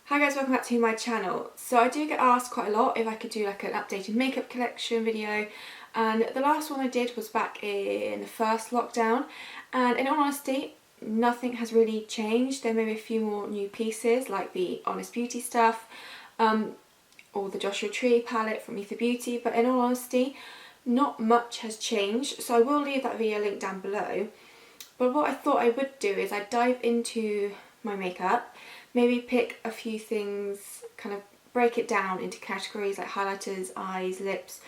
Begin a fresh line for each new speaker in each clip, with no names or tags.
Hi guys, welcome back to my channel. So I do get asked quite a lot if I could do like an updated makeup collection video, and the last one I did was back in the first lockdown, and in all honesty nothing has really changed. There may be a few more new pieces like the Honest Beauty stuff or the Joshua Tree palette from Ether Beauty, but in all honesty not much has changed, so I will leave that video link down below. But what I thought I would do is I'd dive into my makeup, maybe pick a few things, kind of break it down into categories like highlighters, eyes, lips,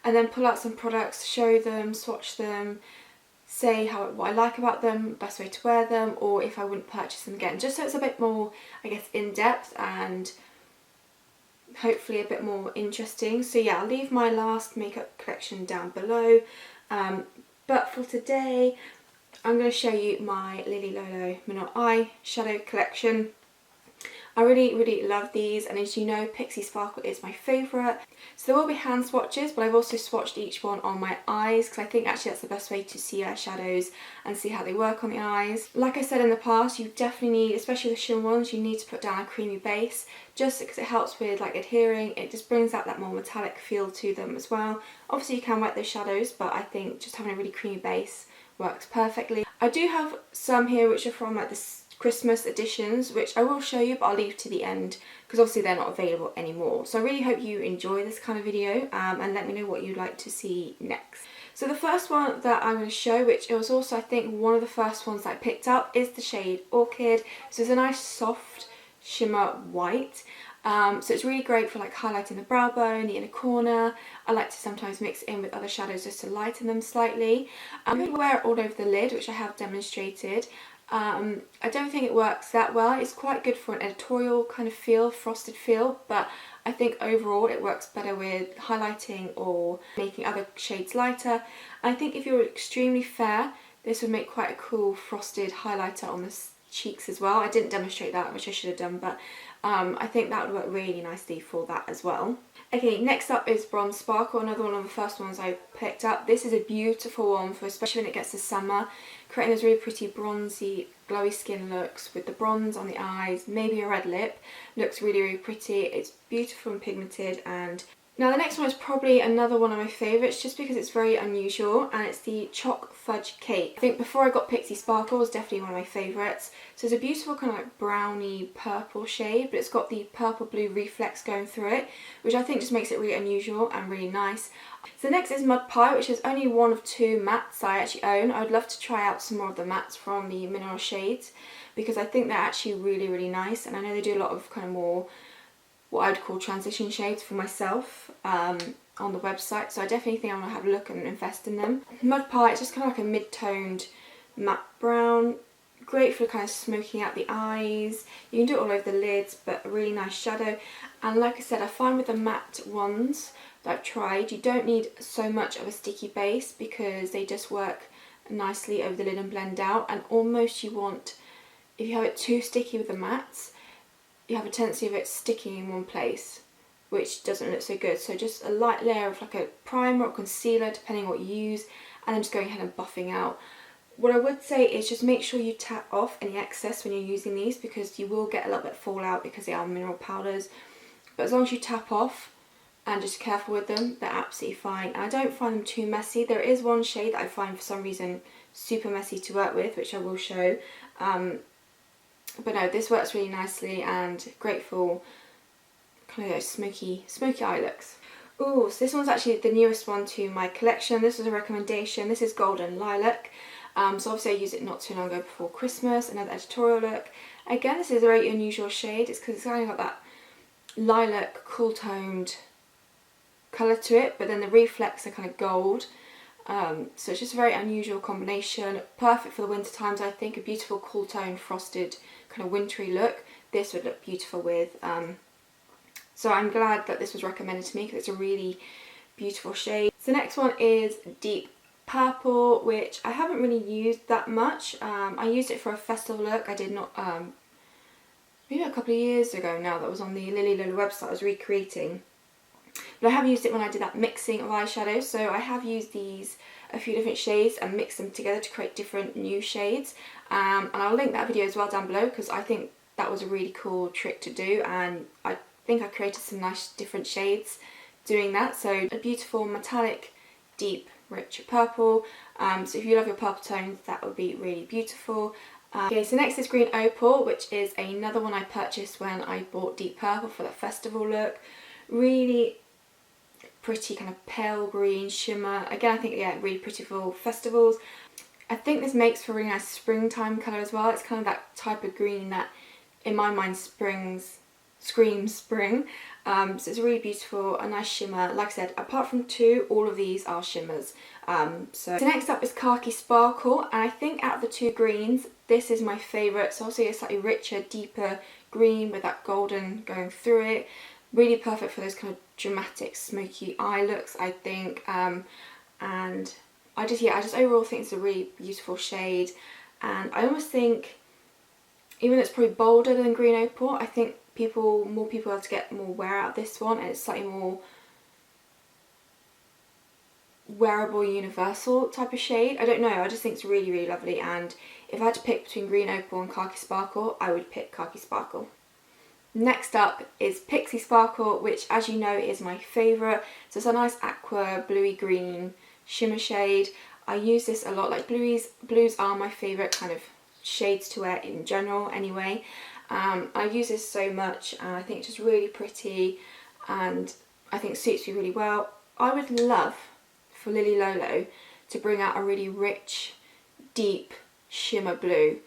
and then pull out some products, show them, swatch them, say what I like about them, best way to wear them, or if I wouldn't purchase them again, just so it's a bit more, I guess, in-depth and hopefully a bit more interesting. So yeah, I'll leave my last makeup collection down below, but for today I'm going to show you my Lolo Mineral Eyeshadow collection. I really love these, and as you know, Pixie Sparkle is my favourite. So there will be hand swatches, but I've also swatched each one on my eyes because I think actually that's the best way to see eyeshadows and see how they work on the eyes. Like I said in the past, you definitely need, especially the shimmer ones, you need to put down a creamy base just because it helps with like adhering. It just brings out that more metallic feel to them as well. Obviously you can wet those shadows, but I think just having a really creamy base works perfectly. I do have some here which are from like this Christmas editions, which I will show you, but I'll leave to the end because obviously they're not available anymore. So I really hope you enjoy this kind of video and let me know what you'd like to see next. So the first one that I'm going to show, which it was also I think one of the first ones that I picked up, is the shade Orchid. So it's a nice soft shimmer white. So it's really great for like highlighting the brow bone, the inner corner. I like to sometimes mix it in with other shadows just to lighten them slightly. I'm going to wear it all over the lid, which I have demonstrated. I don't think it works that well. It's quite good for an editorial kind of feel, frosted feel, but I think overall it works better with highlighting or making other shades lighter. And I think if you're extremely fair, this would make quite a cool frosted highlighter on the cheeks as well. I didn't demonstrate that, which I should have done, but I think that would work really nicely for that as well. Okay, next up is Bronze Sparkle, another one of the first ones I picked up. This is a beautiful one for especially when it gets to summer, creating those really pretty bronzy, glowy skin looks with the bronze on the eyes, maybe a red lip. Looks really pretty. It's beautiful and pigmented. And now the next one is probably another one of my favourites just because it's very unusual, and it's the Choc Fudge Cake. I think before I got Pixie Sparkle, it was definitely one of my favourites. So it's a beautiful kind of like browny purple shade, but it's got the purple blue reflex going through it, which I think just makes it really unusual and really nice. So next is Mud Pie, which is only one of two mattes I actually own. I would love to try out some more of the mattes from the mineral shades because I think they're actually really nice, and I know they do a lot of kind of more what I would call transition shades for myself on the website, so I definitely think I'm going to have a look and invest in them. Mud Pie, it's just kind of like a mid-toned matte brown, great for kind of smoking out the eyes. You can do it all over the lids, but a really nice shadow. And like I said, I find with the matte ones that I've tried, you don't need so much of a sticky base because they just work nicely over the lid and blend out, and almost you want, if you have it too sticky with the mattes, you have a tendency of it sticking in one place, which doesn't look so good. So just a light layer of like a primer or concealer, depending on what you use, and then just going ahead and buffing out. What I would say is just make sure you tap off any excess when you're using these, because you will get a little bit of fallout because they are mineral powders. But as long as you tap off and just careful with them, they're absolutely fine. And I don't find them too messy. There is one shade that I find for some reason super messy to work with, which I will show. But no, this works really nicely and great for kind of those smoky eye looks. Ooh, so this one's actually the newest one to my collection. This was a recommendation. This is Golden Lilac. So obviously I used it not too long ago before Christmas, another editorial look. Again, this is a very unusual shade. It's because it's kind of got that lilac, cool toned colour to it, but then the reflex are kind of gold. So it's just a very unusual combination, perfect for the winter times. I think a beautiful cool tone frosted kind of wintry look this would look beautiful with. So I'm glad that this was recommended to me because it's a really beautiful shade. So the next one is Deep Purple, which I haven't really used that much. I used it for a festival look. I did not, maybe a couple of years ago now, that was on the Lolo website I was recreating. But I have used it when I did that mixing of eyeshadows, so I have used these a few different shades and mixed them together to create different new shades. And I'll link that video as well down below because I think that was a really cool trick to do, and I think I created some nice different shades doing that. So a beautiful metallic, deep, rich purple. So if you love your purple tones, that would be really beautiful. Okay, so next is Green Opal, which is another one I purchased when I bought Deep Purple for the festival look. Really pretty kind of pale green shimmer. Again, I think, yeah, really pretty for festivals. I think this makes for a really nice springtime colour as well. It's kind of that type of green that, in my mind, screams spring. So it's really beautiful, a nice shimmer. Like I said, apart from two, all of these are shimmers. So next up is Khaki Sparkle, and I think out of the two greens, this is my favourite. So obviously a slightly richer, deeper green with that golden going through it. Really perfect for those kind of dramatic smoky eye looks, I think. And I just overall think it's a really beautiful shade, and I almost think, even though it's probably bolder than Green Opal, I think more people are to get more wear out of this one, and it's slightly more wearable, universal type of shade. I don't know, I just think it's really, really lovely, and if I had to pick between Green Opal and Khaki Sparkle, I would pick Khaki Sparkle. Next up is Pixie Sparkle, which, as you know, is my favourite. So it's a nice aqua bluey green shimmer shade. I use this a lot. Like blues are my favourite kind of shades to wear in general anyway. I use this so much, and I think it's just really pretty, and I think it suits me really well. I would love for Lily Lolo to bring out a really rich, deep shimmer blue,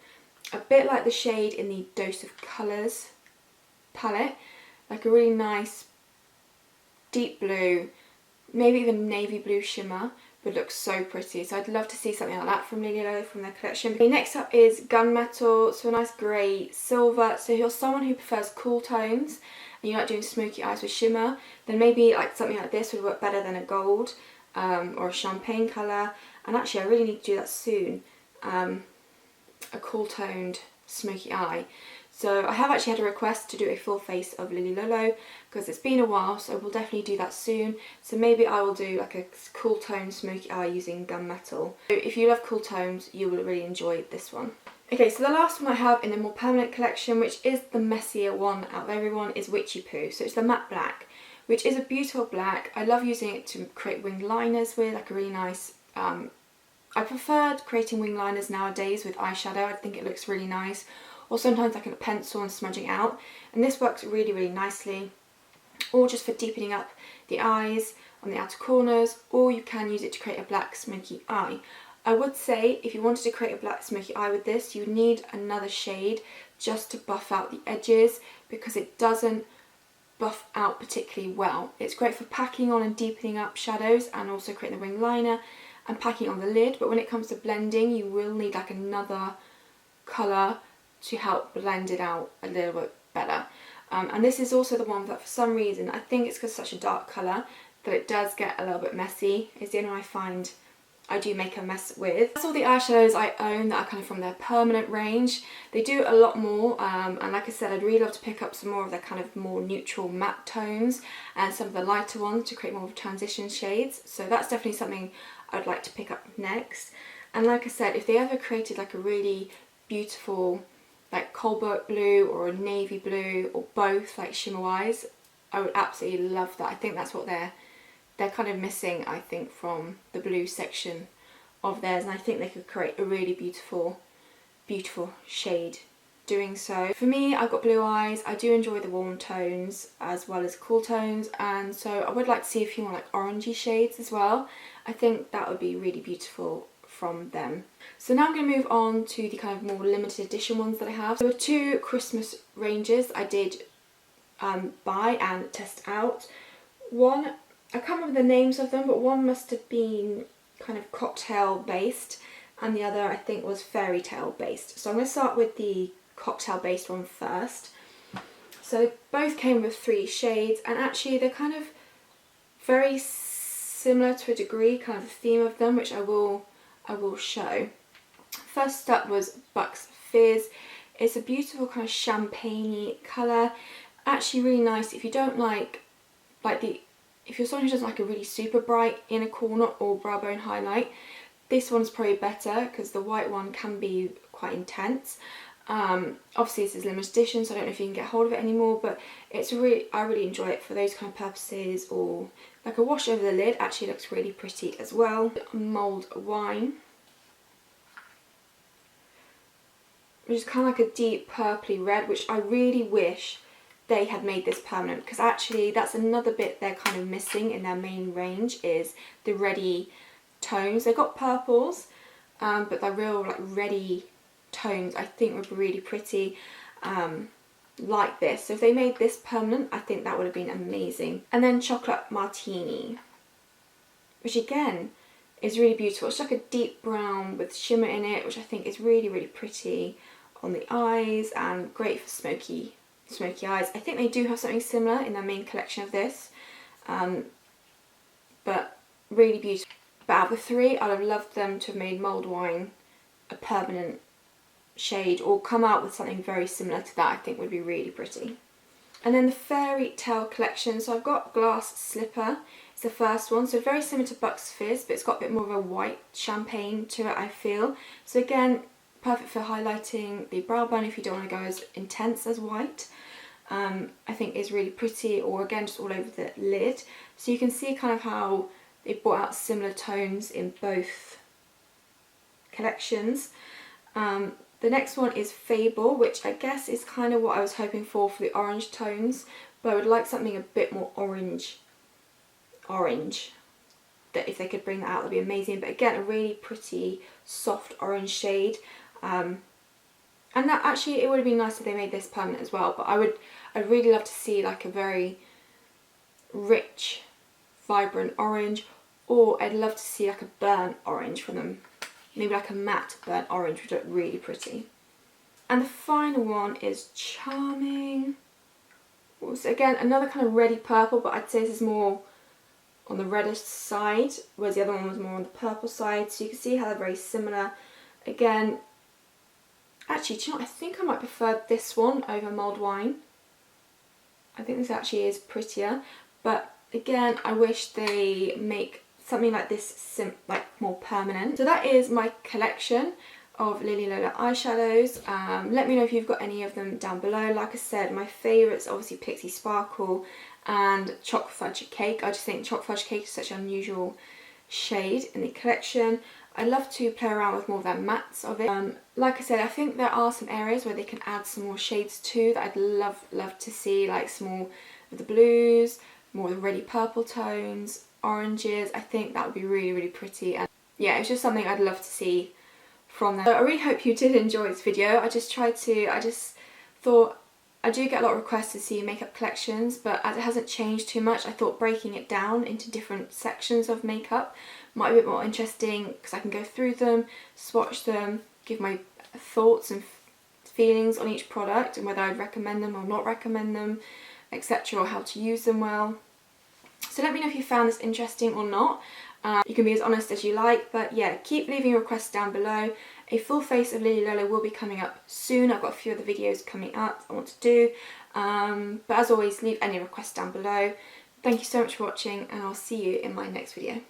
a bit like the shade in the Dose of Colours palette, like a really nice deep blue, maybe even navy blue shimmer, but looks so pretty. So I'd love to see something like that from Lily Lolo, from their collection. Okay, next up is Gunmetal, so a nice grey silver. So if you're someone who prefers cool tones and you like doing smoky eyes with shimmer, then maybe like something like this would work better than a gold or a champagne colour. And actually I really need to do that soon, a cool toned smoky eye. So I have actually had a request to do a full face of Lily Lolo because it's been a while, so we'll definitely do that soon. So maybe I will do like a cool tone smoky eye using Gunmetal. So if you love cool tones, you will really enjoy this one. Okay, so the last one I have in the more permanent collection, which is the messier one out of everyone, is Witchy Poo. So it's the matte black, which is a beautiful black. I love using it to create wing liners with, like a really nice... I preferred creating wing liners nowadays with eyeshadow. I think it looks really nice. Or sometimes like a pencil and smudging out, and this works really, really nicely. Or just for deepening up the eyes on the outer corners, or you can use it to create a black smoky eye. I would say if you wanted to create a black smoky eye with this, you would need another shade just to buff out the edges, because it doesn't buff out particularly well. It's great for packing on and deepening up shadows, and also creating the wing liner and packing on the lid, but when it comes to blending, you will need like another colour to help blend it out a little bit better. And this is also the one that for some reason, I think it's because it's such a dark colour, that it does get a little bit messy. It's the only one I find I do make a mess with. That's all the eyeshadows I own that are kind of from their permanent range. They do a lot more, and like I said, I'd really love to pick up some more of their kind of more neutral matte tones and some of the lighter ones to create more of transition shades. So that's definitely something I'd like to pick up next. And like I said, if they ever created like a really beautiful like cobalt blue or a navy blue or both, like shimmer wise, I would absolutely love that. I think that's what they're kind of missing, I think, from the blue section of theirs, and I think they could create a really beautiful shade doing so. For me, I've got blue eyes. I do enjoy the warm tones as well as cool tones, and so I would like to see a few more like orangey shades as well. I think that would be really beautiful from them. So now I'm going to move on to the kind of more limited edition ones that I have. There were two Christmas ranges I did buy and test out. One, I can't remember the names of them, but one must have been kind of cocktail based and the other I think was fairy tale based. So I'm going to start with the cocktail based one first. So both came with 3 shades, and actually they're kind of very similar to a degree, kind of the theme of them, which I will show. First up was Bucks Fizz. It's a beautiful kind of champagne-y colour. Actually really nice if you don't if you're someone who doesn't like a really super bright inner corner or brow bone highlight, this one's probably better because the white one can be quite intense. Obviously this is limited edition, so I don't know if you can get hold of it anymore, but I really enjoy it for those kind of purposes, or like a wash over the lid. Actually looks really pretty as well. Mulled Wine, which is kind of like a deep purpley red, which I really wish they had made this permanent, because actually that's another bit they're kind of missing in their main range, is the reddy tones. They've got purples, but the real like reddy tones I think would be really pretty, like this. So if they made this permanent, I think that would have been amazing. And then Chocolate Martini, which again is really beautiful. It's like a deep brown with shimmer in it, which I think is really, really pretty on the eyes and great for smoky eyes. I think they do have something similar in their main collection of this, but really beautiful. But out of the three, I'd have loved them to have made Mulled Wine a permanent shade, or come out with something very similar to that. I think would be really pretty. And then the Fairy Tale collection, so I've got Glass Slipper, it's the first one, so very similar to Bucks Fizz, but it's got a bit more of a white champagne to it, I feel. So again, perfect for highlighting the brow bone if you don't want to go as intense as white. I think is really pretty, or again just all over the lid. So you can see kind of how they brought out similar tones in both collections. The next one is Fable, which I guess is kind of what I was hoping for the orange tones, but I would like something a bit more orange. That if they could bring that out, that'd be amazing. But again, a really pretty soft orange shade. And that actually, it would have been nice if they made this permanent as well, but I'd really love to see like a very rich, vibrant orange, or I'd love to see like a burnt orange from them. Maybe like a matte burnt orange would look really pretty. And the final one is Charming. So again, another kind of reddy purple, but I'd say this is more on the reddish side, whereas the other one was more on the purple side. So you can see how they're very similar. Again, actually, do you know what? I think I might prefer this one over Mulled Wine. I think this actually is prettier, but again, I wish they make something like this like more permanent. So that is my collection of Lily Lola eyeshadows. Let me know if you've got any of them down below. Like I said, my favourites obviously Pixie Sparkle and Chocolate Fudge Cake. I just think Chocolate Fudge Cake is such an unusual shade in the collection. I love to play around with more of their mattes of it. Like I said, I think there are some areas where they can add some more shades too that I'd love to see, like some more of the blues, more of the reddy purple tones, oranges. I think that would be really, really pretty. And yeah, it's just something I'd love to see from them. So I really hope you did enjoy this video. I just thought, I do get a lot of requests to see makeup collections, but as it hasn't changed too much, I thought breaking it down into different sections of makeup might be a bit more interesting, because I can go through them, swatch them, give my thoughts and feelings on each product and whether I'd recommend them or not recommend them, etc., or how to use them well. So let me know if you found this interesting or not. You can be as honest as you like, but yeah, keep leaving your requests down below. A full face of Lily Lolo will be coming up soon. I've got a few other videos coming up I want to do. But as always, leave any requests down below. Thank you so much for watching, and I'll see you in my next video.